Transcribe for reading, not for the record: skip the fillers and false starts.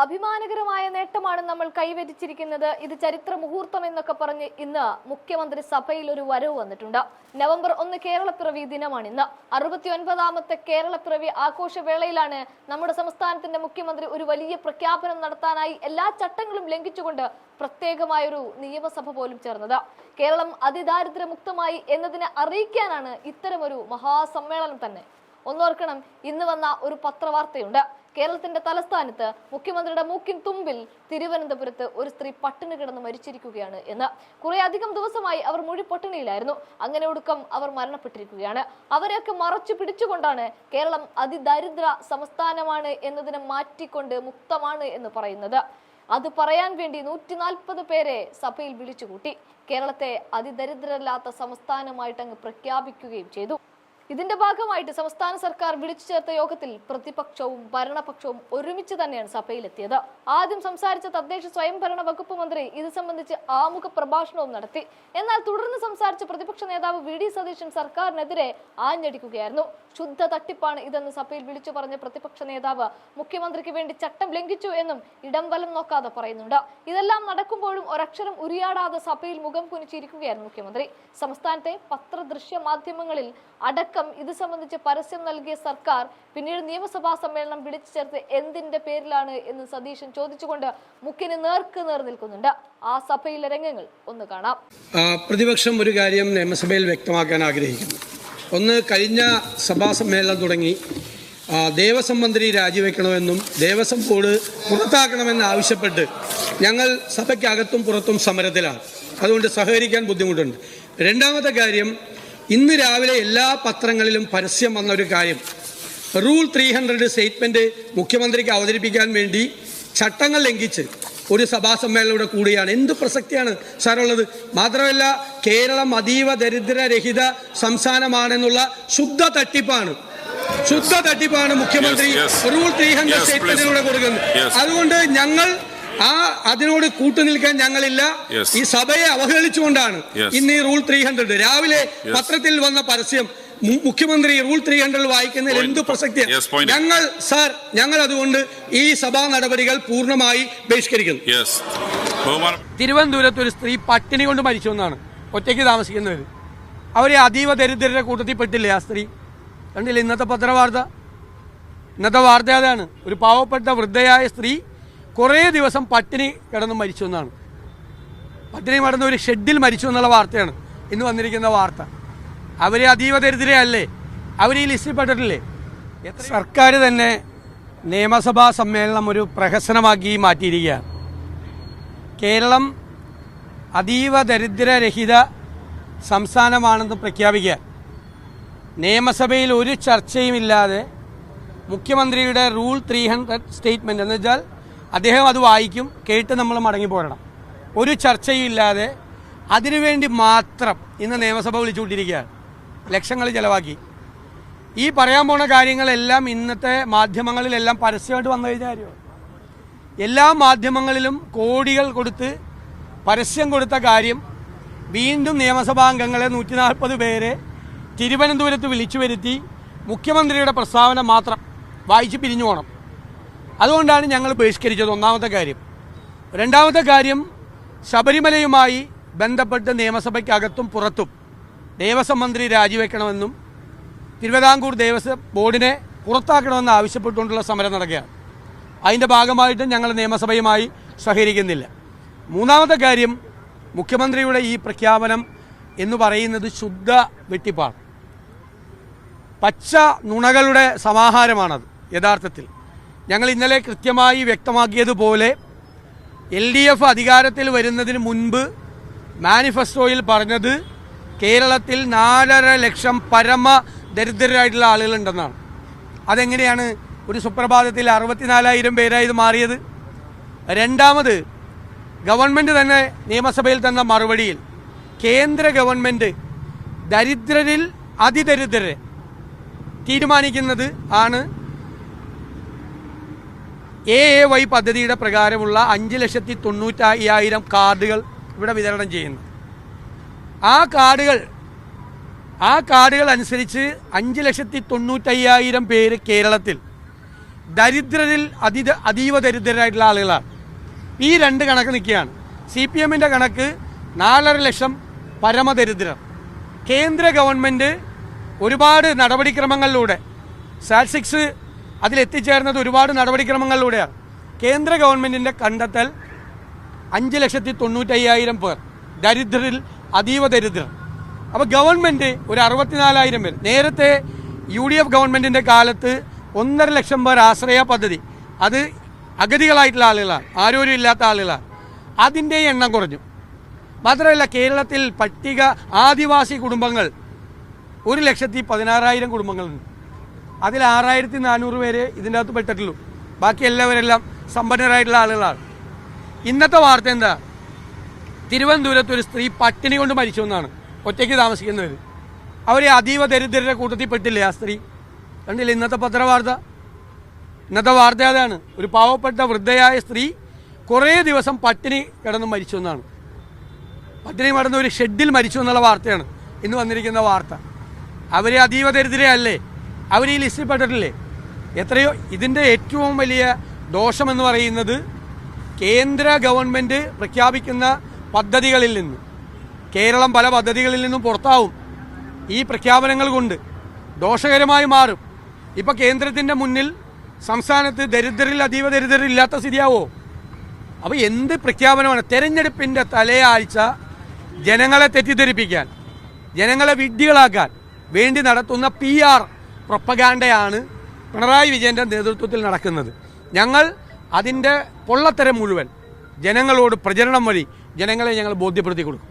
അഭിമാനകരമായ നേട്ടമാണ് നമ്മൾ കൈവരിച്ചിരിക്കുന്നത്. ഇത് ചരിത്ര മുഹൂർത്തം എന്നൊക്കെ പറഞ്ഞ് ഇന്ന് മുഖ്യമന്ത്രി സഭയിൽ ഒരു വരവ് വന്നിട്ടുണ്ട്. നവംബർ 1 കേരളപ്പിറവി ദിനമാണ് ഇന്ന്. 69ാമത്തെ കേരളപ്പിറവി ആഘോഷവേളയിലാണ് നമ്മുടെ സംസ്ഥാനത്തിന്റെ മുഖ്യമന്ത്രി ഒരു വലിയ പ്രഖ്യാപനം നടത്താനായി എല്ലാ ചട്ടങ്ങളും ലംഘിച്ചുകൊണ്ട് പ്രത്യേകമായൊരു നിയമസഭ പോലും ചേർന്നത്. കേരളം അതിദാരിദ്ര്യമുക്തമായി എന്നതിനെ അറിയിക്കാനാണ് ഇത്തരമൊരു മഹാസമ്മേളനം തന്നെ. ഒന്നോർക്കണം, ഇന്ന് വന്ന ഒരു പത്രവാർത്തയുണ്ട്. കേരളത്തിന്റെ തലസ്ഥാനത്ത് മുഖ്യമന്ത്രിയുടെ മൂക്കിൻ തുമ്പിൽ തിരുവനന്തപുരത്ത് ഒരു സ്ത്രീ പട്ടിണി കിടന്ന് മരിച്ചിരിക്കുകയാണ് എന്ന്. കുറെ അധികം ദിവസമായി അവർ മുഴി പട്ടിണിയിലായിരുന്നു. അങ്ങനെ ഒടുക്കം അവർ മരണപ്പെട്ടിരിക്കുകയാണ്. അവരെയൊക്കെ മറച്ചു പിടിച്ചുകൊണ്ടാണ് കേരളം അതിദരിദ്ര സംസ്ഥാനമാണ് എന്നതിനെ മാറ്റിക്കൊണ്ട് മുക്തമാണ് എന്ന് പറയുന്നത്. അത് പറയാൻ വേണ്ടി 140 പേരെ സഭയിൽ വിളിച്ചുകൂട്ടി. കേരളത്തെ അതിദരിദ്രരല്ലാത്ത സംസ്ഥാനമായിട്ട് അങ്ങ് പ്രഖ്യാപിക്കുകയും ചെയ്തു. ഇതിന്റെ ഭാഗമായിട്ട് സംസ്ഥാന സർക്കാർ വിളിച്ചു ചേർത്ത യോഗത്തിൽ പ്രതിപക്ഷവും ഭരണപക്ഷവും ഒരുമിച്ച് തന്നെയാണ് സഭയിലെത്തിയത്. ആദ്യം സംസാരിച്ച തദ്ദേശ സ്വയംഭരണ വകുപ്പ് മന്ത്രി ഇത് സംബന്ധിച്ച് ആമുഖ പ്രഭാഷണവും നടത്തി. എന്നാൽ തുടർന്ന് സംസാരിച്ച പ്രതിപക്ഷ നേതാവ് വി.ഡി. സതീശൻ സർക്കാരിനെതിരെ ആഞ്ഞടിക്കുകയായിരുന്നു. ശുദ്ധ തട്ടിപ്പാണ് ഇതെന്ന് സഭയിൽ വിളിച്ചു പറഞ്ഞ പ്രതിപക്ഷ നേതാവ് മുഖ്യമന്ത്രിക്ക് വേണ്ടി ചട്ടം ലംഘിച്ചു എന്നും ഇടം വലം നോക്കാതെ പറയുന്നുണ്ട്. ഇതെല്ലാം നടക്കുമ്പോഴും ഒരക്ഷരം ഉരിയാടാതെ സഭയിൽ മുഖം കുനിച്ചിരിക്കുകയായിരുന്നു മുഖ്യമന്ത്രി. സംസ്ഥാനത്തെ പത്രദൃശ്യ മാധ്യമങ്ങളിൽ അടക്കം ഇത് സംബന്ധിച്ച് പരസ്യം നൽകിയ സർക്കാർ പിന്നീട് നിയമസഭാ സമ്മേളനം വിളിച്ചു ചേർത്ത് എന്തിന്റെ പേരിലാണ് എന്ന് സതീശൻ ചോദിച്ചുകൊണ്ട് മുഖ്യന് നേർക്ക് നേർ നിൽക്കുന്നുണ്ട്. ആ സഭയിലെ രംഗങ്ങൾ ഒന്ന് കാണാം. പ്രതിപക്ഷം ഒരു കാര്യം നിയമസഭയിൽ വ്യക്തമാക്കാൻ ആഗ്രഹിക്കുന്നു. ഒന്ന്, കഴിഞ്ഞ സഭാ സമ്മേളനം തുടങ്ങി ദേവസ്വം മന്ത്രി രാജിവെക്കണമെന്നും ദേവസ്വം ബോർഡ് പുറത്താക്കണമെന്ന് ആവശ്യപ്പെട്ട് ഞങ്ങൾ സഭയ്ക്കകത്തും പുറത്തും സമരത്തിലാണ്. അതുകൊണ്ട് സഹകരിക്കാൻ ബുദ്ധിമുട്ടുണ്ട്. രണ്ടാമത്തെ കാര്യം, ഇന്ന് രാവിലെ എല്ലാ പത്രങ്ങളിലും പരസ്യം വന്ന ഒരു കാര്യം, റൂൾ 300 സ്റ്റേറ്റ്മെൻറ്റ് മുഖ്യമന്ത്രിക്ക് അവതരിപ്പിക്കാൻ വേണ്ടി ചട്ടങ്ങൾ ലംഘിച്ച് ഒരു സഭാ സമ്മേളനം കൂടിയാണ്. എന്ത് പ്രസക്തിയാണ് സാറുള്ളത്? മാത്രമല്ല, കേരളം അതീവ ദരിദ്രരഹിത സംസ്ഥാനമാണെന്നുള്ള ശുദ്ധ തട്ടിപ്പാണ് മുഖ്യമന്ത്രി റൂൾ 300 സ്റ്റേറ്റ്മെന്റിലൂടെ കൊടുക്കുന്നത്. അതുകൊണ്ട് ഞങ്ങൾ അതിനോട് കൂട്ടുനിൽക്കാൻ ഞങ്ങളില്ല. ഈ സഭയെ അവഹേളിച്ചുകൊണ്ടാണ് ഇന്ന് ഈ റൂൾ 300 രാവിലെ പത്രത്തിൽ വന്ന പരസ്യം മുഖ്യമന്ത്രി റൂൾ 300 വായിക്കുന്നതിൽ എന്ത് പ്രസക്തിയാണ്? ഞങ്ങൾ അതുകൊണ്ട് ഈ സഭാ നടപടികൾ പൂർണ്ണമായി ബഹിഷ്കരിക്കുന്നു. തിരുവനന്തപുരത്ത് ഒരു സ്ത്രീ പട്ടിണി കൊണ്ട് മരിച്ചു എന്നാണ്. ഒറ്റയ്ക്ക് താമസിക്കുന്നവർ, അവരെ അതീവ ദരിദ്രരുടെ കൂട്ടത്തിൽ പെട്ടില്ലേ ആ സ്ത്രീ? കണ്ടില്ല ഇന്നത്തെ പത്രവാർത്ത? ഇന്നത്തെ വാർത്ത അതാണ്. ഒരു പാവപ്പെട്ട വൃദ്ധയായ സ്ത്രീ കുറേ ദിവസം പട്ടിണി കിടന്ന് മരിച്ചു എന്നാണ്. പട്ടിണി കിടന്ന് ഒരു ഷെഡിൽ മരിച്ചു എന്നുള്ള വാർത്തയാണ് ഇന്ന് വന്നിരിക്കുന്ന വാർത്ത. അവരെ അതീവ ദരിദ്രയല്ലേ? അവർ ഈ ലിസ്റ്റിൽ പെട്ടിട്ടില്ലേ? സർക്കാർ തന്നെ നിയമസഭാ സമ്മേളനം ഒരു പ്രഹസനമാക്കി മാറ്റിയിരിക്കുകയാണ്. കേരളം അതീവ ദരിദ്രരഹിത സംസ്ഥാനമാണെന്ന് പ്രഖ്യാപിക്കുക, നിയമസഭയിൽ ഒരു ചർച്ചയുമില്ലാതെ മുഖ്യമന്ത്രിയുടെ റൂൾ 300 സ്റ്റേറ്റ്മെൻറ്റ് എന്ന് വെച്ചാൽ അദ്ദേഹം അത് വായിക്കും, കേട്ട് നമ്മൾ മടങ്ങിപ്പോരണം. ഒരു ചർച്ചയും ഇല്ലാതെ അതിനുവേണ്ടി മാത്രം ഇന്ന് നിയമസഭ വിളിച്ചുകൊണ്ടിരിക്കുകയാണ്. ലക്ഷങ്ങൾ ചിലവാക്കി ഈ പറയാൻ പോണ കാര്യങ്ങളെല്ലാം ഇന്നത്തെ മാധ്യമങ്ങളിലെല്ലാം പരസ്യമായിട്ട് വന്നു കഴിഞ്ഞ കാര്യമാണ്. എല്ലാ മാധ്യമങ്ങളിലും കോടികൾ കൊടുത്ത് പരസ്യം കൊടുത്ത കാര്യം വീണ്ടും നിയമസഭാംഗങ്ങളെ 140 പേരെ തിരുവനന്തപുരത്ത് വിളിച്ചു വരുത്തി മുഖ്യമന്ത്രിയുടെ പ്രസ്താവന മാത്രം വായിച്ച് പിരിഞ്ഞു പോകണം. അതുകൊണ്ടാണ് ഞങ്ങൾ ബഹിഷ്കരിച്ചത്. ഒന്നാമത്തെ കാര്യം. രണ്ടാമത്തെ കാര്യം, ശബരിമലയുമായി ബന്ധപ്പെട്ട് നിയമസഭയ്ക്കകത്തും പുറത്തും ദേവസ്വം മന്ത്രി രാജിവെക്കണമെന്നും തിരുവിതാംകൂർ ദേവസ്വം ബോർഡിനെ പുറത്താക്കണമെന്ന് ആവശ്യപ്പെട്ടുകൊണ്ടുള്ള സമരം നടക്കുകയാണ്. അതിൻ്റെ ഭാഗമായിട്ട് ഞങ്ങൾ നിയമസഭയുമായി സഹകരിക്കുന്നില്ല. മൂന്നാമത്തെ കാര്യം, മുഖ്യമന്ത്രിയുടെ ഈ പ്രഖ്യാപനം എന്ന് പറയുന്നത് ശുദ്ധ വെട്ടിപ്പാണ്. പച്ച നുണകളുടെ സമാഹാരമാണത്. യഥാർത്ഥത്തിൽ ഞങ്ങൾ ഇന്നലെ കൃത്യമായി വ്യക്തമാക്കിയതുപോലെ LDF അധികാരത്തിൽ വരുന്നതിന് മുൻപ് മാനിഫെസ്റ്റോയിൽ പറഞ്ഞത് കേരളത്തിൽ 4.5 ലക്ഷം പരമ ദരിദ്രരായിട്ടുള്ള ആളുകളുണ്ടെന്നാണ്. അതെങ്ങനെയാണ് ഒരു സുപ്രഭാതത്തിൽ 64,000 പേരായി ഇത് മാറിയത്? രണ്ടാമത്, ഗവൺമെൻറ് തന്നെ നിയമസഭയിൽ തന്ന മറുപടിയിൽ കേന്ദ്ര ഗവൺമെൻറ് ദരിദ്രരിൽ അതിദരിദ്രരെ തീരുമാനിക്കുന്നത് ആണ് AAY പദ്ധതിയുടെ പ്രകാരമുള്ള 5,95,000 കാർഡുകൾ ഇവിടെ വിതരണം ചെയ്യുന്നു. ആ കാർഡുകൾ അനുസരിച്ച് 5,95,000 പേര് കേരളത്തിൽ ദരിദ്രരിൽ അതീവ ദരിദ്രരായിട്ടുള്ള ആളുകളാണ്. ഈ രണ്ട് കണക്ക് നിൽക്കുകയാണ്. CPM-ൻ്റെ കണക്ക് 4.5 ലക്ഷം പരമദരിദ്രർ. കേന്ദ്ര ഗവൺമെൻറ് ഒരുപാട് നടപടിക്രമങ്ങളിലൂടെ SAT-6 അതിലെത്തിച്ചേർന്നത് ഒരുപാട് നടപടിക്രമങ്ങളിലൂടെയാണ്. കേന്ദ്ര ഗവൺമെൻറ്റിൻ്റെ കണ്ടെത്തൽ 5,95,000 പേർ ദരിദ്രരിൽ അതീവ ദരിദ്രർ. അപ്പോൾ ഗവൺമെൻറ് ഒരു 64,000 പേർ. നേരത്തെ UDF ഗവൺമെൻറ്റിൻ്റെ കാലത്ത് 1.5 ലക്ഷം പേർ ആശ്രയ പദ്ധതി, അത് അഗതികളായിട്ടുള്ള ആളുകളാണ്, ആരോരും ഇല്ലാത്ത ആളുകളാണ്. അതിൻ്റെ എണ്ണം കുറഞ്ഞു. മാത്രമല്ല കേരളത്തിൽ പട്ടിക ആദിവാസി കുടുംബങ്ങൾ 1,16,000 കുടുംബങ്ങളുണ്ട്. അതിൽ 6,400 പേരെ ഇതിൻ്റെ അകത്ത് പെട്ടിട്ടുള്ളൂ. ബാക്കി എല്ലാവരെല്ലാം സമ്പന്നരായിട്ടുള്ള ആളുകളാണ്. ഇന്നത്തെ വാർത്ത എന്താ? തിരുവനന്തപുരത്ത് ഒരു സ്ത്രീ പട്ടിണി കൊണ്ട് മരിച്ചു എന്നാണ്. ഒറ്റയ്ക്ക് താമസിക്കുന്നവർ. അവർ അതീവ ദരിദ്രരുടെ കൂട്ടത്തിൽ പെട്ടില്ലേ ആ സ്ത്രീ? കണ്ടില്ല ഇന്നത്തെ പത്രവാർത്ത? ഇന്നത്തെ വാർത്ത അതാണ്. ഒരു പാവപ്പെട്ട വൃദ്ധയായ സ്ത്രീ കുറേ ദിവസം പട്ടിണി കിടന്ന് മരിച്ചു എന്നാണ്. പട്ടിണി കിടന്ന് ഒരു ഷെഡിൽ മരിച്ചു എന്നുള്ള വാർത്തയാണ് ഇന്ന് വന്നിരിക്കുന്ന വാർത്ത. അവർ അതീവ ദരിദ്രയല്ലേ? അവർ ഈ ലിസ്റ്റിൽ പെട്ടിട്ടില്ലേ? എത്രയോ. ഇതിൻ്റെ ഏറ്റവും വലിയ ദോഷമെന്ന് പറയുന്നത് കേന്ദ്ര ഗവൺമെൻറ് പ്രഖ്യാപിക്കുന്ന പദ്ധതികളിൽ നിന്ന് കേരളം പല പദ്ധതികളിൽ നിന്നും പുറത്താവും. ഈ പ്രഖ്യാപനങ്ങൾ കൊണ്ട് ദോഷകരമായി മാറും. ഇപ്പോൾ കേന്ദ്രത്തിൻ്റെ മുന്നിൽ സംസ്ഥാനത്ത് ദരിദ്രരിൽ അതീവ ദരിദ്രരില്ലാത്ത സ്ഥിതിയാവോ? അപ്പോൾ എന്ത് പ്രഖ്യാപനമാണ്? തെരഞ്ഞെടുപ്പിൻ്റെ തലേയാഴ്ച ജനങ്ങളെ തെറ്റിദ്ധരിപ്പിക്കാൻ, ജനങ്ങളെ വിഡ്ഢികളാക്കാൻ വേണ്ടി നടത്തുന്ന PR പ്രൊപ്പഗാൻഡയാണ് പിണറായി വിജയൻ്റെ നേതൃത്വത്തിൽ നടക്കുന്നത്. ഞങ്ങൾ അതിൻ്റെ പൊള്ളത്തരം മുഴുവൻ ജനങ്ങളോട് പ്രചരണം വഴി ജനങ്ങളെ ഞങ്ങൾ ബോധ്യപ്പെടുത്തി കൊടുക്കും.